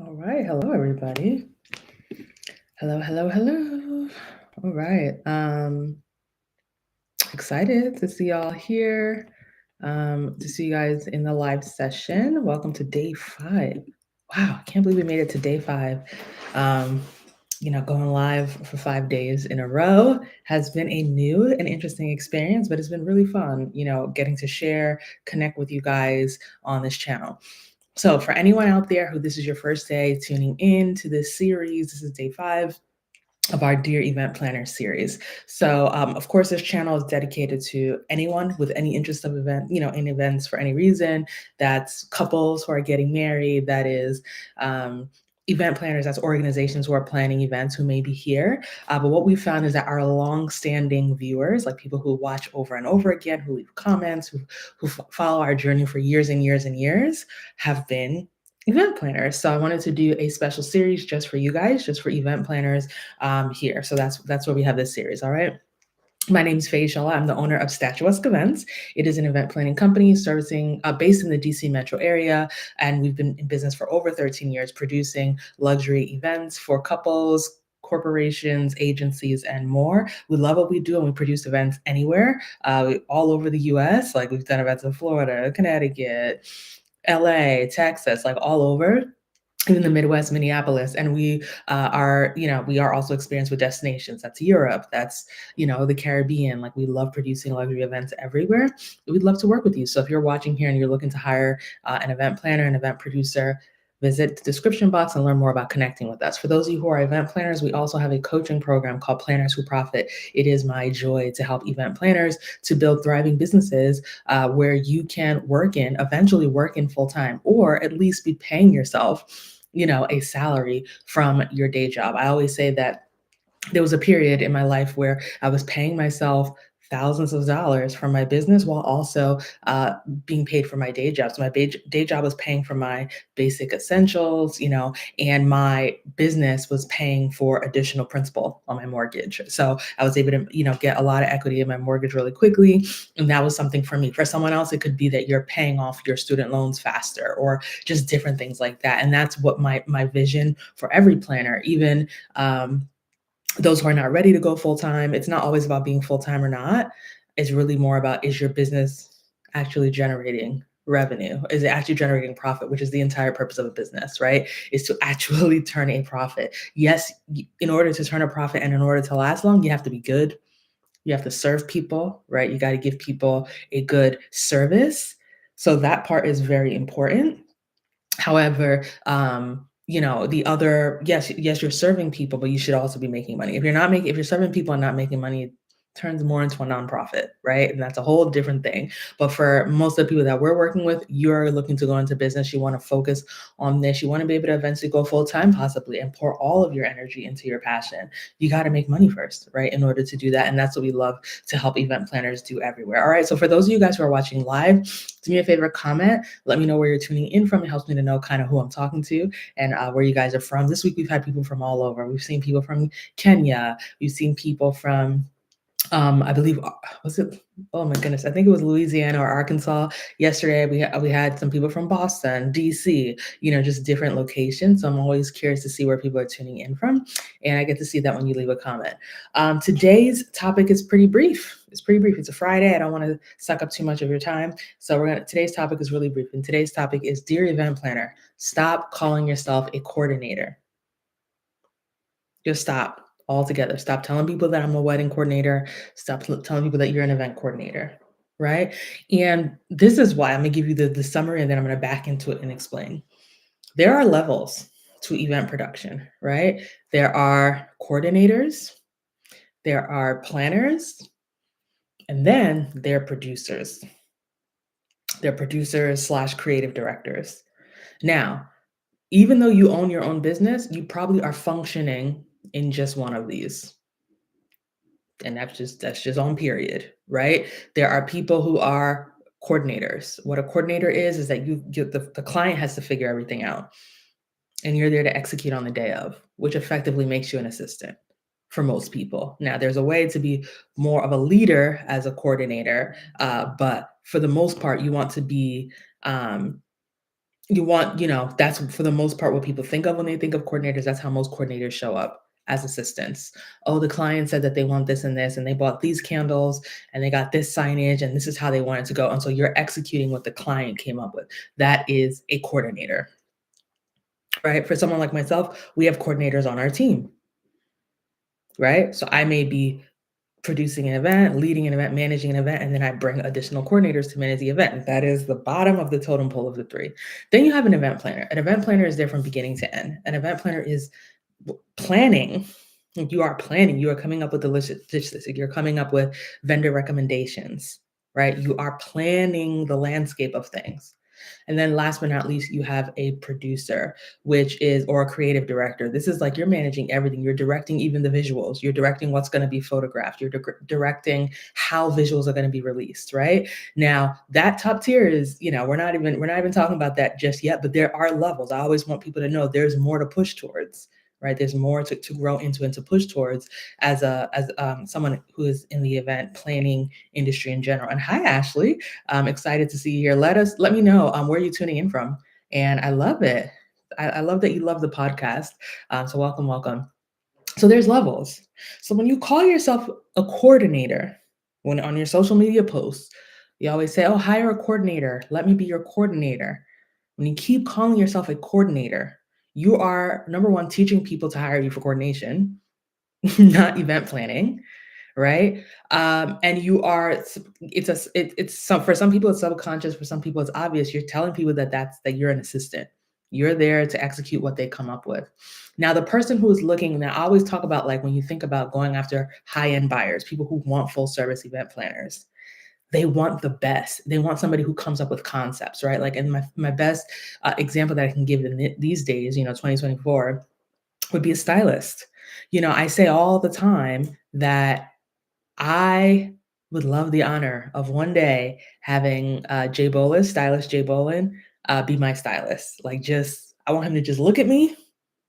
All right. Hello, everybody. Hello, hello, hello. All right. Excited to see y'all here. To see you guys in the live session. Welcome to day 5. Wow, I can't believe we made it to day 5. Um, going live for 5 days in a row has been a new and interesting experience, but it's been really fun, getting to share, connect with you guys on this channel. So, for anyone out there who this is your first day tuning in to this series, this is day 5 of our Dear Event Planner series. So, of course, this channel is dedicated to anyone with any interest of in events for any reason. That's couples who are getting married. That is event planners. That's organizations who are planning events who may be here. But what we found is that our long-standing viewers, like people who watch over and over again, who leave comments, who follow our journey for years and years and years, have been event planners. So I wanted to do a special series just for you guys, just for event planners here. So that's where we have this series. All right. My name is Faye Shala. I'm the owner of Statuesque Events. It is an event planning company servicing based in the DC metro area, and we've been in business for over 13 years, producing luxury events for couples, corporations, agencies, and more. We love what we do, and we produce events anywhere, all over the U.S. Like we've done events in Florida, Connecticut, LA, Texas, like all over, even the Midwest, Minneapolis. And we are also experienced with destinations. That's Europe, that's, the Caribbean. Like we love producing luxury events everywhere. We'd love to work with you. So if you're watching here and you're looking to hire an event planner, an event producer, visit the description box and learn more about connecting with us. For those of you who are event planners, we also have a coaching program called Planners Who Profit. It is my joy to help event planners to build thriving businesses where you can eventually work in full time, or at least be paying yourself a salary from your day job. I always say that there was a period in my life where I was paying myself thousands of dollars for my business while also being paid for my day job. So my day job was paying for my basic essentials, and my business was paying for additional principal on my mortgage. So I was able to, get a lot of equity in my mortgage really quickly. And that was something for me. For someone else, it could be that you're paying off your student loans faster, or just different things like that. And that's what my vision for every planner, even those who are not ready to go full-time. It's not always about being full-time or not. It's really more about, is your business actually generating revenue? Is it actually generating profit, which is the entire purpose of a business, right? Is to actually turn a profit. Yes, in order to turn a profit and in order to last long, you have to be good. You have to serve people, right? You got to give people a good service. So that part is very important. However, the other, yes, you're serving people, but you should also be making money. If you're serving people and not making money, it turns more into a nonprofit, right? And that's a whole different thing. But for most of the people that we're working with, you're looking to go into business. You want to focus on this. You want to be able to eventually go full time, possibly, and pour all of your energy into your passion. You got to make money first, right? In order to do that. And that's what we love to help event planners do everywhere. All right. So for those of you guys who are watching live, do me a favor, comment. Let me know where you're tuning in from. It helps me to know kind of who I'm talking to and where you guys are from. This week, we've had people from all over. We've seen people from Kenya. We've seen people from I believe, was it? Oh my goodness, I think it was Louisiana or Arkansas. Yesterday, we had some people from Boston, DC, just different locations. So I'm always curious to see where people are tuning in from, and I get to see that when you leave a comment. Today's topic is pretty brief. It's pretty brief. It's a Friday. I don't want to suck up too much of your time, so today's topic is really brief. And today's topic is, dear event planner, stop calling yourself a coordinator. Just stop altogether. Stop telling people that I'm a wedding coordinator. Stop telling people that you're an event coordinator, right? And this is why I'm gonna give you the summary, and then I'm gonna back into it and explain. There are levels to event production, right? There are coordinators, there are planners, and then there are producers. They're producers/creative directors. Now, even though you own your own business, you probably are functioning in just one of these. And that's just on period, right? There are people who are coordinators. What a coordinator is that the client has to figure everything out, and you're there to execute on the day of, which effectively makes you an assistant for most people. Now, there's a way to be more of a leader as a coordinator, but for the most part, you want to be you want, that's for the most part what people think of when they think of coordinators. That's how most coordinators show up, as assistants. Oh, the client said that they want this, and they bought these candles, and they got this signage, and this is how they want it to go. And so you're executing what the client came up with. That is a coordinator, right? For someone like myself, we have coordinators on our team, right? So I may be producing an event, leading an event, managing an event, and then I bring additional coordinators to manage the event. That is the bottom of the totem pole of the three. Then you have an event planner. An event planner is there from beginning to end. An event planner is planning. You are planning. You are coming up with the dish list. You're coming up with vendor recommendations, right? You are planning the landscape of things. And then last but not least, you have a producer, which is, or a creative director. This is like you're managing everything. You're directing even the visuals. You're directing what's going to be photographed. You're directing how visuals are going to be released, right? Now, that top tier is, we're not even talking about that just yet, but there are levels. I always want people to know there's more to push towards. Right, there's more to grow into and to push towards as someone who is in the event planning industry in general. And hi, Ashley, I'm excited to see you here. Let me know where you're tuning in from. And I love it. I love that you love the podcast. So welcome, welcome. So there's levels. So when you call yourself a coordinator, when on your social media posts, you always say, oh, hire a coordinator. Let me be your coordinator. When you keep calling yourself a coordinator, you are, number one, teaching people to hire you for coordination, not event planning, right? And you are, it's some, for some people it's subconscious, for some people it's obvious. You're telling people that you're an assistant. You're there to execute what they come up with. Now, the person who is looking, and I always talk about, like, when you think about going after high-end buyers, people who want full service event planners, they want the best. They want somebody who comes up with concepts, right? Like, and my best example that I can give in these days, 2024, would be a stylist. I say all the time that I would love the honor of one day having Jay Bolas, stylist Jay Bolin, be my stylist. Like, I want him to just look at me,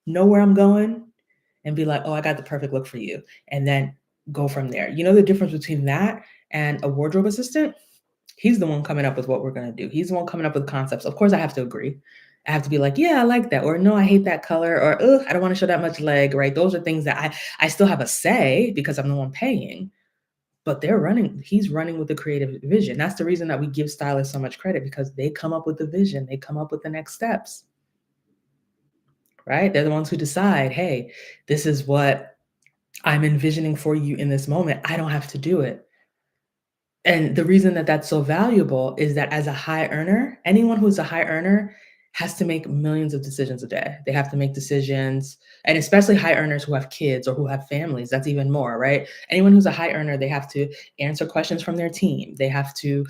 know where I'm going, and be like, oh, I got the perfect look for you. And then go from there. You know the difference between that and a wardrobe assistant? He's the one coming up with what we're going to do. He's the one coming up with concepts. Of course, I have to agree. I have to be like, yeah, I like that. Or no, I hate that color. Or, ugh, I don't want to show that much leg, right? Those are things that I still have a say because I'm the one paying. But he's running with the creative vision. That's the reason that we give stylists so much credit, because they come up with the vision. They come up with the next steps, right? They're the ones who decide, hey, this is what I'm envisioning for you in this moment. I don't have to do it. And the reason that that's so valuable is that as a high earner, anyone who's a high earner has to make millions of decisions a day. They have to make decisions, and especially high earners who have kids or who have families, that's even more, right? Anyone who's a high earner, they have to answer questions from their team. They have to,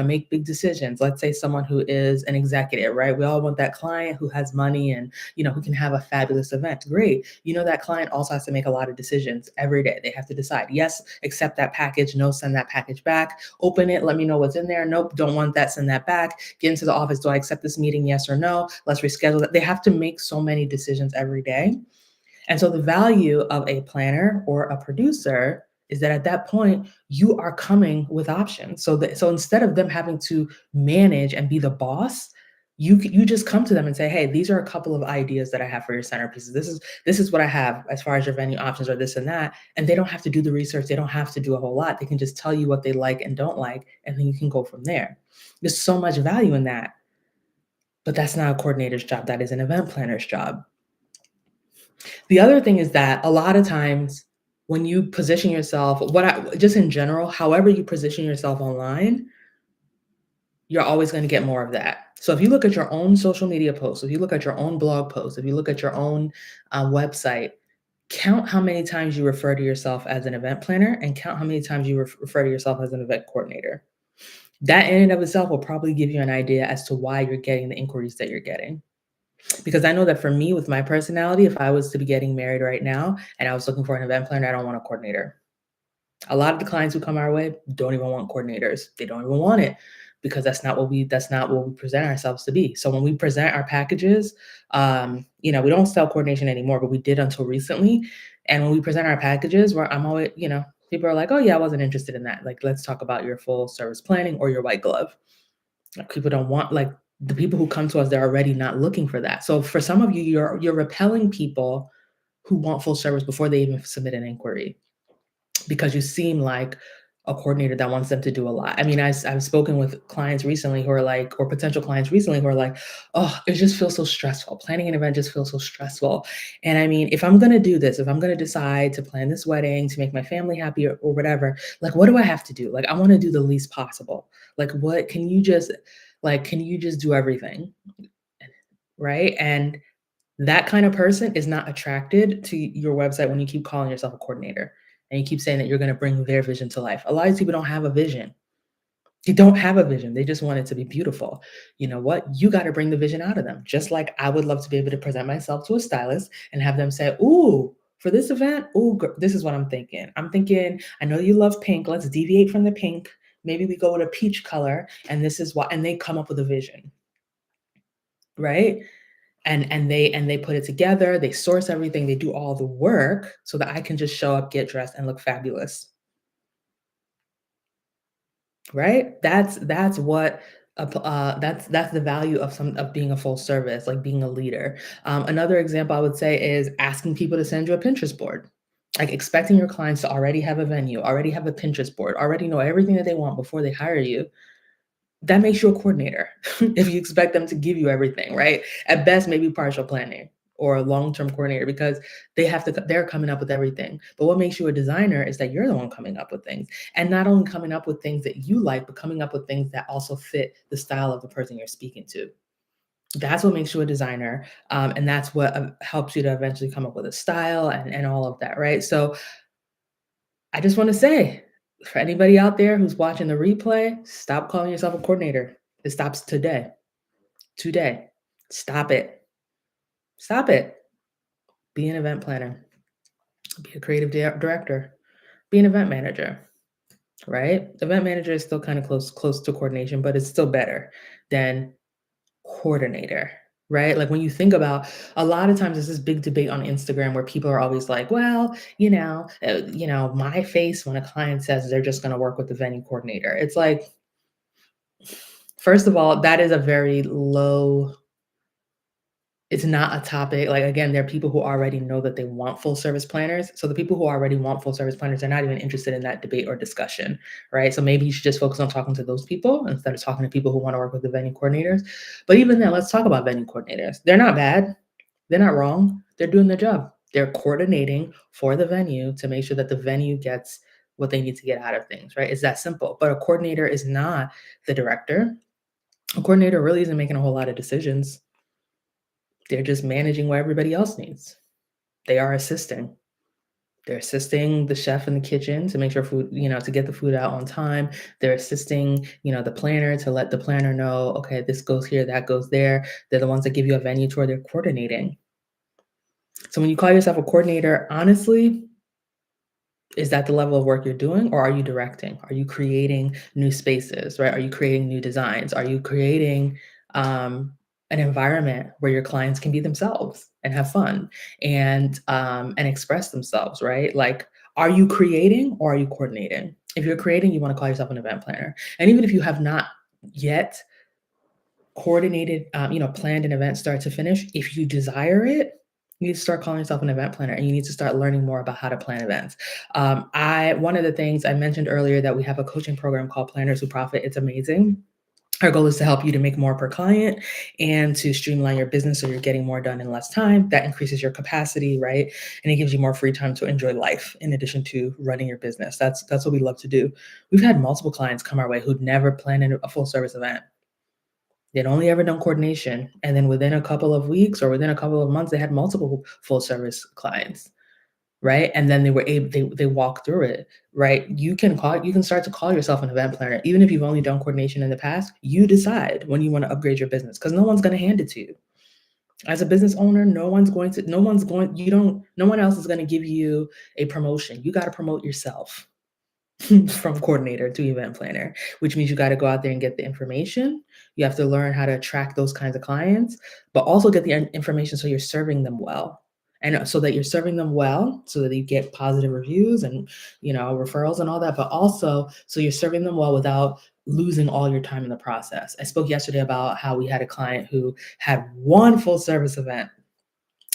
make big decisions. Let's say someone who is an executive, right? We all want that client who has money and, who can have a fabulous event. Great. That client also has to make a lot of decisions every day. They have to decide, yes, accept that package. No, send that package back. Open it. Let me know what's in there. Nope, don't want that. Send that back. Get into the office. Do I accept this meeting? Yes or no? Let's reschedule that. They have to make so many decisions every day. And so the value of a planner or a producer is that at that point, you are coming with options. So instead of them having to manage and be the boss, you just come to them and say, hey, these are a couple of ideas that I have for your centerpieces. This is what I have as far as your venue options, or this and that. And they don't have to do the research. They don't have to do a whole lot. They can just tell you what they like and don't like, and then you can go from there. There's so much value in that. But that's not a coordinator's job. That is an event planner's job. The other thing is that a lot of times when you position yourself, just in general, however you position yourself online, you're always going to get more of that. So if you look at your own social media posts, if you look at your own blog posts, if you look at your own website, count how many times you refer to yourself as an event planner, and count how many times you refer to yourself as an event coordinator. That in and of itself will probably give you an idea as to why you're getting the inquiries that you're getting. Because I know that for me, with my personality, if I was to be getting married right now and I was looking for an event planner, I don't want a coordinator. A lot of the clients who come our way don't even want coordinators. They don't even want it, because that's not what we present ourselves to be. So when we present our packages, we don't sell coordination anymore, but we did until recently. And when we present our packages, where I'm always, people are like, oh yeah, I wasn't interested in that. Like, let's talk about your full service planning or your white glove. Like, people don't want, like, the people who come to us, they're already not looking for that. So for some of you, you're repelling people who want full service before they even submit an inquiry because you seem like a coordinator that wants them to do a lot. I mean, I've spoken with clients recently who are like, or potential clients recently who are like, oh, it just feels so stressful. Planning an event just feels so stressful. And I mean, if I'm going to do this, if I'm going to decide to plan this wedding to make my family happy or whatever, like, what do I have to do? Like, I want to do the least possible. Like, what can you just do everything? Right. And that kind of person is not attracted to your website when you keep calling yourself a coordinator and you keep saying that you're going to bring their vision to life. A lot of people don't have a vision. They don't have a vision. They just want it to be beautiful. You know what? You got to bring the vision out of them. Just like I would love to be able to present myself to a stylist and have them say, "Ooh, for this event, ooh, this is what I'm thinking. I'm thinking, I know you love pink. Let's deviate from the pink. Maybe we go with a peach color, and this is what." And they come up with a vision, right? And they put it together, they source everything, they do all the work so that I can just show up, get dressed, and look fabulous, right? That's what that's the value of some of being a full service, like being a leader. Another example I would say is asking people to send you a Pinterest board. Like expecting your clients to already have a venue, already have a Pinterest board, already know everything that they want before they hire you. That makes you a coordinator if you expect them to give you everything, right? At best, maybe partial planning or a long-term coordinator because they're coming up with everything. But what makes you a designer is that you're the one coming up with things. And not only coming up with things that you like, but coming up with things that also fit the style of the person you're speaking to. That's what makes you a designer. And that's what helps you to eventually come up with a style and all of that, right? So I just want to say, for anybody out there who's watching the replay, stop calling yourself a coordinator. It stops today. Today. Stop it. Stop it. Be an event planner. Be a creative director. Be an event manager, right? Event manager is still kind of close to coordination, but it's still better than coordinator, right? Like when you think about a lot of times there's this big debate on Instagram where people are always like, well, my face when a client says they're just going to work with the venue coordinator. It's like, first of all, that is a very low. It's not a topic. Like again, there are people who already know that they want full service planners. So the people who already want full service planners are not even interested in that debate or discussion, right? So maybe you should just focus on talking to those people instead of talking to people who want to work with the venue coordinators. But even then, let's talk about venue coordinators. They're not bad. They're not wrong. They're doing their job. They're coordinating for the venue to make sure that the venue gets what they need to get out of things, right? It's that simple. But a coordinator is not the director. A coordinator really isn't making a whole lot of decisions. They're just managing what everybody else needs. They are assisting. They're assisting the chef in the kitchen to make sure food, to get the food out on time. They're assisting, the planner to let the planner know, okay, this goes here, that goes there. They're the ones that give you a venue tour. They're coordinating. So when you call yourself a coordinator, honestly, is that the level of work you're doing, or are you directing? Are you creating new spaces, right? Are you creating new designs? Are you creating an environment where your clients can be themselves and have fun and express themselves, right? Like, are you creating or are you coordinating? If you're creating, you want to call yourself an event planner. And even if you have not yet coordinated, planned an event start to finish, if you desire it, you need to start calling yourself an event planner and you need to start learning more about how to plan events. One of the things I mentioned earlier that we have a coaching program called Planners Who Profit. It's amazing. Our goal is to help you to make more per client and to streamline your business so you're getting more done in less time. That increases your capacity, right? And it gives you more free time to enjoy life in addition to running your business. That's what we love to do. We've had multiple clients come our way who'd never planned a full service event. They'd only ever done coordination. And then within a couple of weeks or within a couple of months, they had multiple full service clients, right? And then they walk through it, right? You can start to call yourself an event planner. Even if you've only done coordination in the past, you decide when you want to upgrade your business because no one's going to hand it to you. As a business owner, no one else is going to give you a promotion. You got to promote yourself. From coordinator to event planner, which means you got to go out there and get the information. You have to learn how to attract those kinds of clients, but also get the information so you're serving them well And so that you're serving them well, so that you get positive reviews and, referrals and all that, but also so you're serving them well without losing all your time in the process. I spoke yesterday about how we had a client who had one full service event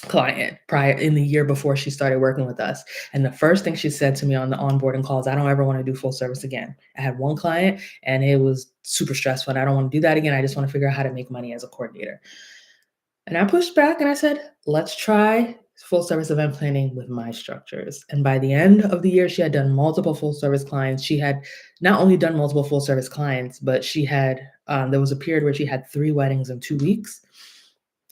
client prior in the year before she started working with us. And the first thing she said to me on the onboarding calls, I don't ever want to do full service again. I had one client and it was super stressful and I don't want to do that again. I just want to figure out how to make money as a coordinator. And I pushed back and I said, let's try full service event planning with my structures. And by the end of the year, she had done multiple full service clients. She had not only done multiple full service clients, but she had, there was a period where she had 3 weddings in 2 weeks.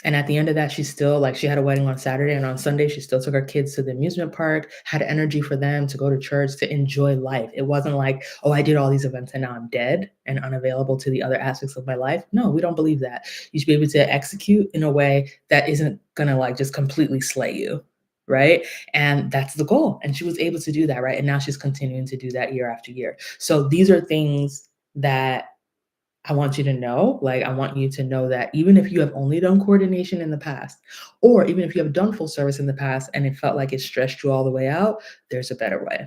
And at the end of that, she still like she had a wedding on Saturday and on Sunday, she still took her kids to the amusement park, had energy for them to go to church, to enjoy life. It wasn't like, oh, I did all these events and now I'm dead and unavailable to the other aspects of my life. No, we don't believe that. You should be able to execute in a way that isn't gonna like just completely slay you. Right. And that's the goal. And she was able to do that. Right. And now she's continuing to do that year after year. So these are things that I want you to know, like, I want you to know that even if you have only done coordination in the past, or even if you have done full service in the past and it felt like it stressed you all the way out, there's a better way.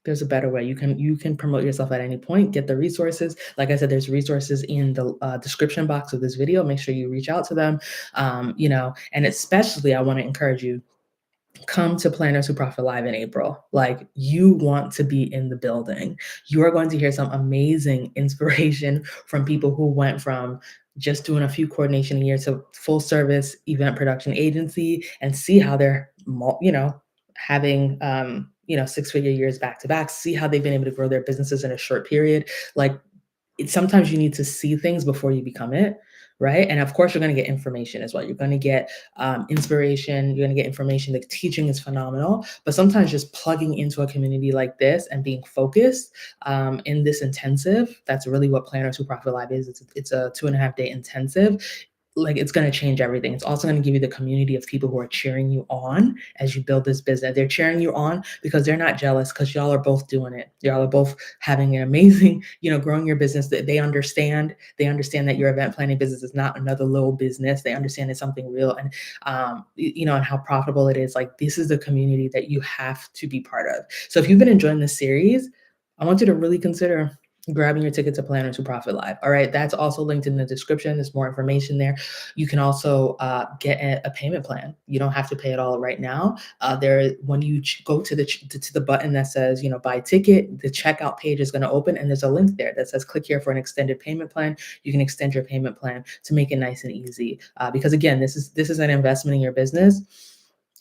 There's a better way. You can promote yourself at any point, get the resources. Like I said, there's resources in the description box of this video. Make sure you reach out to them. And especially I want to encourage you, come to Planners Who Profit Live in April. Like, you want to be in the building. You are going to hear some amazing inspiration from people who went from just doing a few coordination a year to full service event production agency, and see how they're, having, 6-figure years back to back, see how they've been able to grow their businesses in a short period. Like, sometimes you need to see things before you become it, right? And of course, you're going to get information as well. You're going to get inspiration. You're going to get information. The teaching is phenomenal, but sometimes just plugging into a community like this and being focused in this intensive. That's really what Planners Who Profit Live is. It's a 2.5-day intensive. Like, it's going to change everything. It's also going to give you the community of people who are cheering you on as you build this business. They're cheering you on because they're not jealous, because y'all are both doing it. Y'all are both having an amazing, growing your business. That they understand. They understand that your event planning business is not another little business. They understand it's something real, and and how profitable it is. Like, this is the community that you have to be part of. So if you've been enjoying this series, I want you to really consider grabbing your ticket to Planners Who Profit Live. All right, that's also linked in the description. There's more information there. You can also get a payment plan. You don't have to pay it all right now. When you go to the button that says, buy ticket, the checkout page is going to open, and there's a link there that says click here for an extended payment plan. You can extend your payment plan to make it nice and easy. Because again, this is an investment in your business.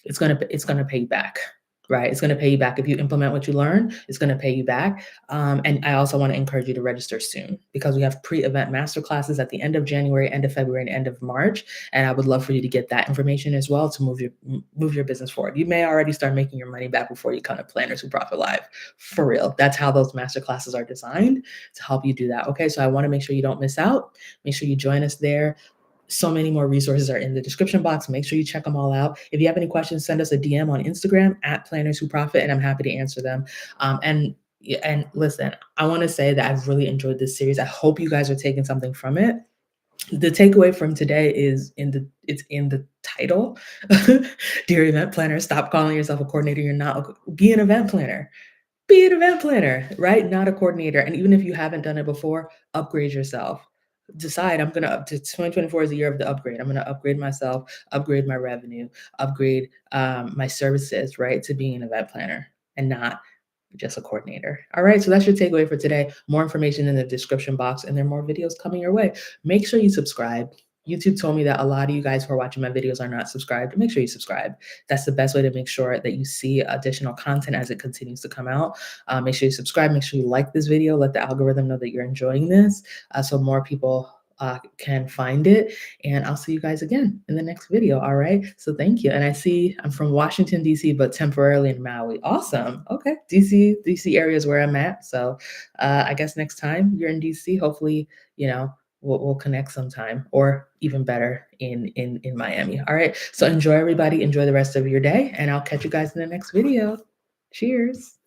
It's gonna pay you back. Right? It's going to pay you back. If you implement what you learn, it's going to pay you back. And I also want to encourage you to register soon, because we have pre-event masterclasses at the end of January, end of February, and end of March. And I would love for you to get that information as well to move your business forward. You may already start making your money back before you come to Planners Who Profit Live. For real. That's how those masterclasses are designed, to help you do that. Okay. So I want to make sure you don't miss out. Make sure you join us there. So many more resources are in the description box. Make sure you check them all out. If you have any questions, send us a DM on Instagram at Planners Who Profit, and I'm happy to answer them. And listen, I want to say that I've really enjoyed this series. I hope you guys are taking something from it. The takeaway from today is it's in the title. Dear event planner, stop calling yourself a coordinator. You're not. Be an event planner. Be an event planner, right? Not a coordinator. And even if you haven't done it before, upgrade yourself. Decide, I'm going to up to 2024 is the year of the upgrade. I'm going to upgrade myself, upgrade my revenue, upgrade my services, right? To being an event planner and not just a coordinator. All right. So that's your takeaway for today. More information in the description box, and there are more videos coming your way. Make sure you subscribe. YouTube told me that a lot of you guys who are watching my videos are not subscribed. Make sure you subscribe. That's the best way to make sure that you see additional content as it continues to come out. Make sure you subscribe. Make sure you like this video. Let the algorithm know that you're enjoying this, so more people can find it. And I'll see you guys again in the next video. All right. So thank you. And I see I'm from Washington, D.C., but temporarily in Maui. Awesome. Okay. DC area is where I'm at. So I guess next time you're in DC, hopefully, we'll connect sometime, or even better in Miami. All right. So enjoy, everybody. Enjoy the rest of your day, and I'll catch you guys in the next video. Cheers.